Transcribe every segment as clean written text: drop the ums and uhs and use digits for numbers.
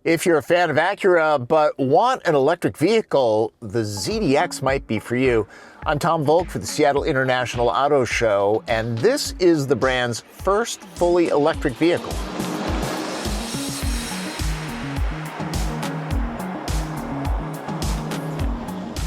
If you're a fan of Acura but want an electric vehicle, the ZDX might be for you. I'm Tom Voelk for the Seattle International Auto Show, and this is the brand's first fully electric vehicle.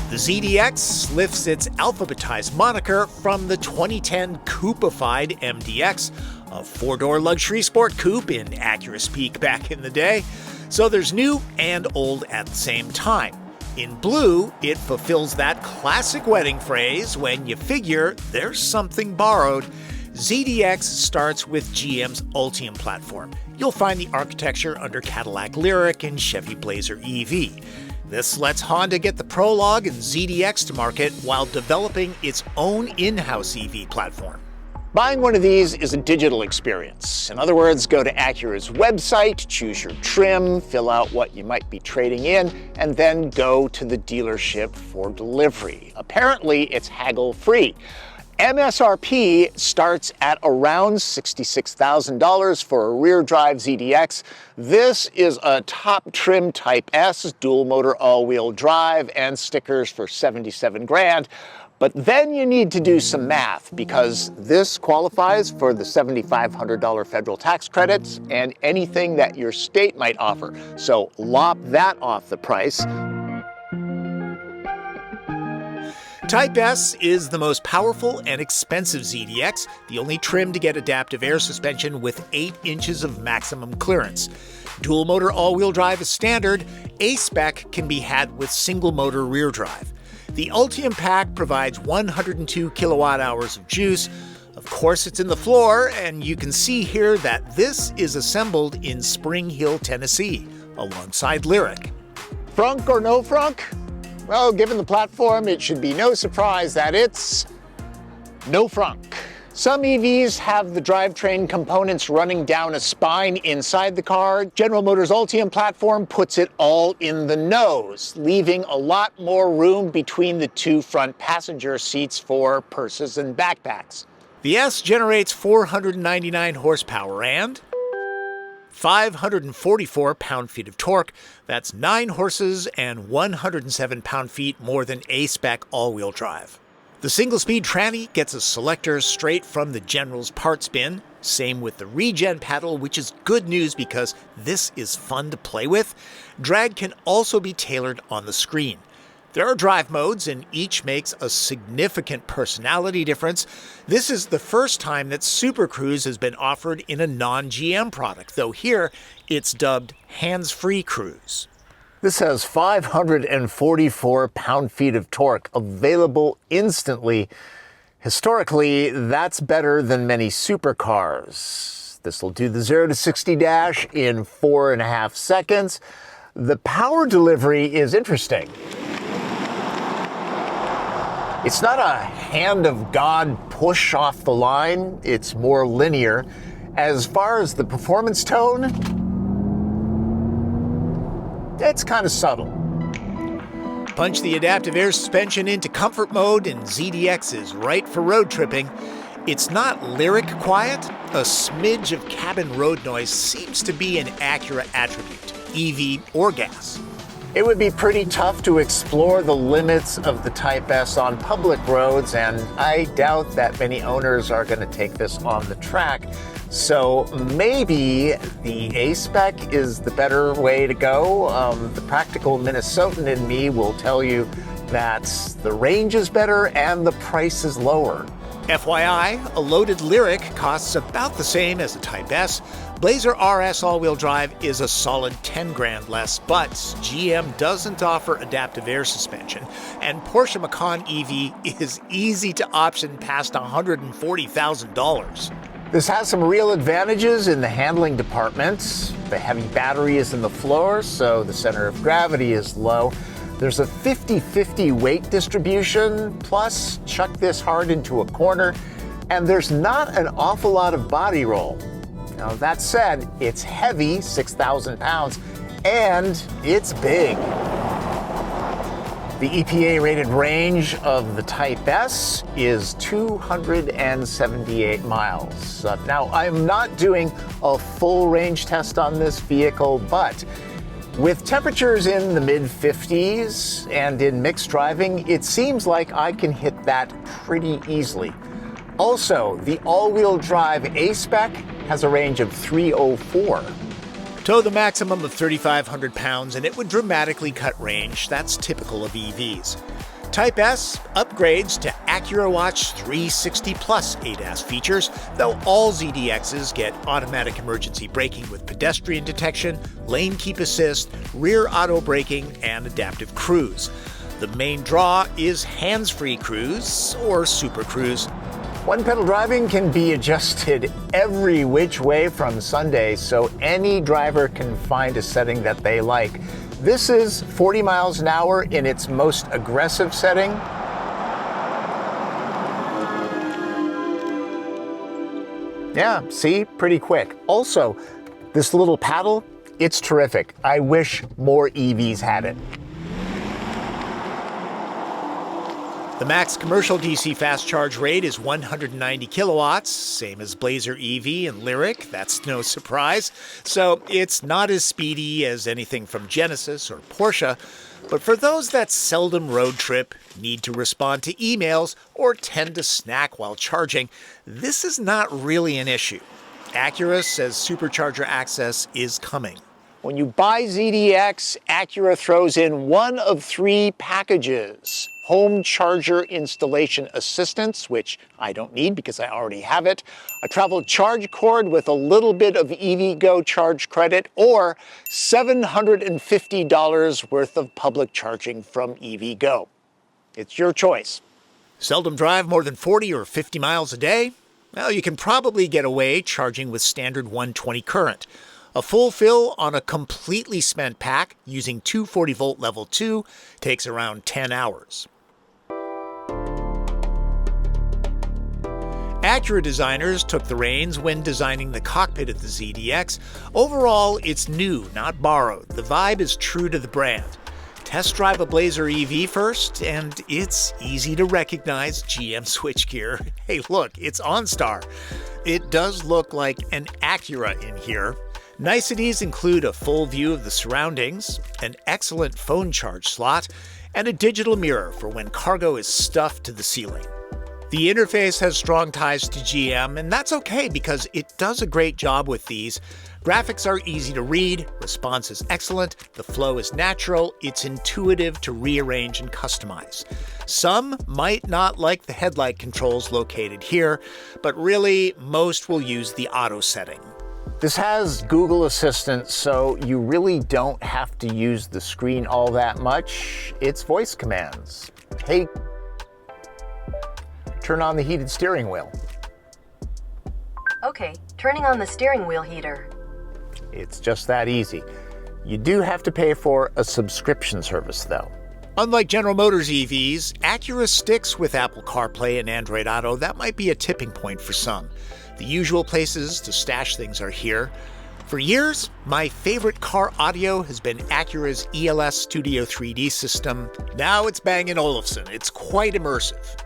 The ZDX lifts its alphabetized moniker from the 2010 coupe-ified MDX, a four-door luxury sport coupe in Acura speak back in the day. So there's new and old at the same time. In blue, it fulfills that classic wedding phrase when you figure there's something borrowed. ZDX starts with GM's Ultium platform. You'll find the architecture under Cadillac Lyriq and Chevy Blazer EV. This lets Honda get the Prologue and ZDX to market while developing its own in-house EV platform. Buying one of these is a digital experience. In other words, go to Acura's website, choose your trim, fill out what you might be trading in, and then go to the dealership for delivery. Apparently, it's haggle-free. MSRP starts at around $66,000 for a rear-drive ZDX. This is a top trim Type S, dual-motor all-wheel drive, and stickers for $77,000. But then you need to do some math because this qualifies for the $7,500 federal tax credits and anything that your state might offer. So lop that off the price. Type S is the most powerful and expensive ZDX, the only trim to get adaptive air suspension with 8 inches of maximum clearance. Dual motor all-wheel drive is standard. A-Spec can be had with single motor rear drive. The Ultium pack provides 102 kilowatt hours of juice. Of course, it's in the floor, and you can see here that this is assembled in Spring Hill, Tennessee, alongside Lyriq. Frunk or no frunk? Well, given the platform, it should be no surprise that it's no frunk. Some EVs have the drivetrain components running down a spine inside the car. General Motors' Ultium platform puts it all in the nose, leaving a lot more room between the two front passenger seats for purses and backpacks. The S generates 499 horsepower and 544 pound-feet of torque. That's 9 horses and 107 pound-feet more than A-Spec all-wheel drive. The single-speed tranny gets a selector straight from the General's parts bin. Same with the regen pedal, which is good news because this is fun to play with. Drag can also be tailored on the screen. There are drive modes, and each makes a significant personality difference. This is the first time that Super Cruise has been offered in a non-GM product, though here it's dubbed Hands-Free Cruise. This has 544 pound-feet of torque available instantly. Historically, that's better than many supercars. This will do the 0 to 60 dash in 4.5 seconds. The power delivery is interesting. It's not a hand of God push off the line. It's more linear. As far as the performance tone, it's kind of subtle. Punch the adaptive air suspension into comfort mode and ZDX is right for road tripping. It's not Lyriq quiet. A smidge of cabin road noise seems to be an Acura attribute, EV or gas. It would be pretty tough to explore the limits of the Type S on public roads, and I doubt that many owners are going to take this on the track. So maybe the A-Spec is the better way to go. The practical Minnesotan in me will tell you that the range is better and the price is lower. FYI, a loaded Lyriq costs about the same as a Type S. Blazer RS all-wheel drive is a solid $10,000 less, but GM doesn't offer adaptive air suspension, and Porsche Macan EV is easy to option past $140,000. This has some real advantages in the handling department. The heavy battery is in the floor, so the center of gravity is low. There's a 50-50 weight distribution, plus chuck this hard into a corner, and there's not an awful lot of body roll. Now that said, it's heavy, 6,000 pounds, and it's big. The EPA-rated range of the Type S is 278 miles. Now, I'm not doing a full range test on this vehicle, but With temperatures in the mid-50s and in mixed driving, it seems like I can hit that pretty easily. Also, the all-wheel drive A-Spec has a range of 304. Tow the maximum of 3,500 pounds and it would dramatically cut range. That's typical of EVs. Type S upgrades to Acura Watch 360 Plus ADAS features, though all ZDXs get automatic emergency braking with pedestrian detection, lane keep assist, rear auto braking, and adaptive cruise. The main draw is hands-free cruise or super cruise. One-pedal driving can be adjusted every which way from Sunday, so any driver can find a setting that they like. This is 40 miles an hour in its most aggressive setting. Yeah, see, pretty quick. Also, this little paddle, it's terrific. I wish more EVs had it. The max commercial DC fast charge rate is 190 kilowatts, same as Blazer EV and Lyriq, that's no surprise. So it's not as speedy as anything from Genesis or Porsche, but for those that seldom road trip, need to respond to emails, or tend to snack while charging, this is not really an issue. Acura says supercharger access is coming. When you buy ZDX, Acura throws in one of three packages. Home charger installation assistance, which I don't need because I already have it, a travel charge cord with a little bit of EVgo charge credit, or $750 worth of public charging from EVgo. It's your choice. Seldom drive more than 40 or 50 miles a day? Well, you can probably get away charging with standard 120 current. A full fill on a completely spent pack using 240-volt level 2 takes around 10 hours. Acura designers took the reins when designing the cockpit of the ZDX. Overall, it's new, not borrowed. The vibe is true to the brand. Test drive a Blazer EV first, and it's easy to recognize GM switchgear. Hey, look, it's OnStar. It does look like an Acura in here. Niceties include a full view of the surroundings, an excellent phone charge slot, and a digital mirror for when cargo is stuffed to the ceiling. The interface has strong ties to GM, and that's okay because it does a great job with these. Graphics are easy to read, response is excellent, the flow is natural, it's intuitive to rearrange and customize. Some might not like the headlight controls located here, but really, most will use the auto setting. This has Google Assistant, so you really don't have to use the screen all that much. It's voice commands. Hey, turn on the heated steering wheel. Okay, turning on the steering wheel heater. It's just that easy. You do have to pay for a subscription service, though. Unlike General Motors EVs, Acura sticks with Apple CarPlay and Android Auto. That might be a tipping point for some. The usual places to stash things are here. For years, my favorite car audio has been Acura's ELS Studio 3D system. Now it's Bang & Olufsen. It's quite immersive.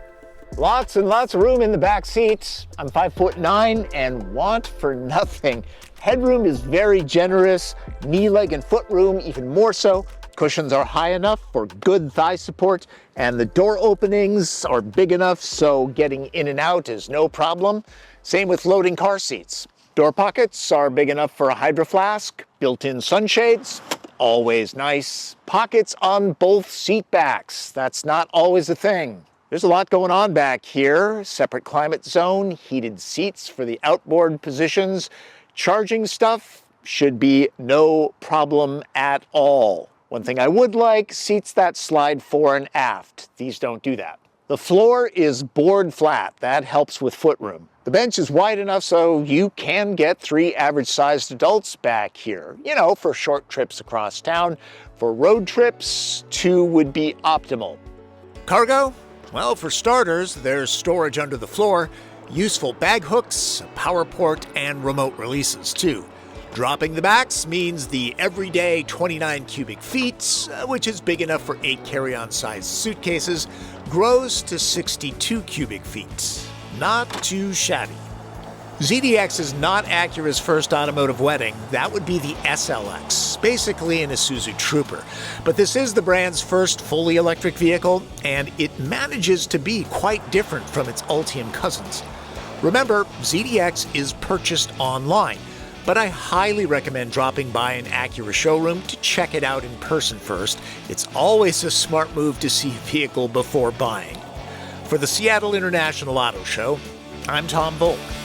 Lots and lots of room in the back seats. I'm 5'9" and want for nothing. Headroom is very generous. Knee, leg, and foot room even more so. Cushions are high enough for good thigh support, and the door openings are big enough so getting in and out is no problem. Same with loading car seats. Door pockets are big enough for a Hydro Flask. Built-in sunshades, always nice. Pockets on both seat backs. That's not always a thing. There's a lot going on back here. Separate climate zone, heated seats for the outboard positions. Charging stuff should be no problem at all. One thing I would like, seats that slide fore and aft. These don't do that. The floor is board flat. That helps with footroom. The bench is wide enough so you can get 3 average-sized adults back here. You know, for short trips across town. For road trips, 2 would be optimal. Cargo? Well, for starters, there's storage under the floor, useful bag hooks, a power port, and remote releases, too. Dropping the backs means the everyday 29 cubic feet, which is big enough for 8 carry-on sized suitcases, grows to 62 cubic feet. Not too shabby. ZDX is not Acura's first automotive wedding. That would be the SLX, basically an Isuzu Trooper. But this is the brand's first fully electric vehicle, and it manages to be quite different from its Ultium cousins. Remember, ZDX is purchased online, but I highly recommend dropping by an Acura showroom to check it out in person first. It's always a smart move to see a vehicle before buying. For the Seattle International Auto Show, I'm Tom Voelk.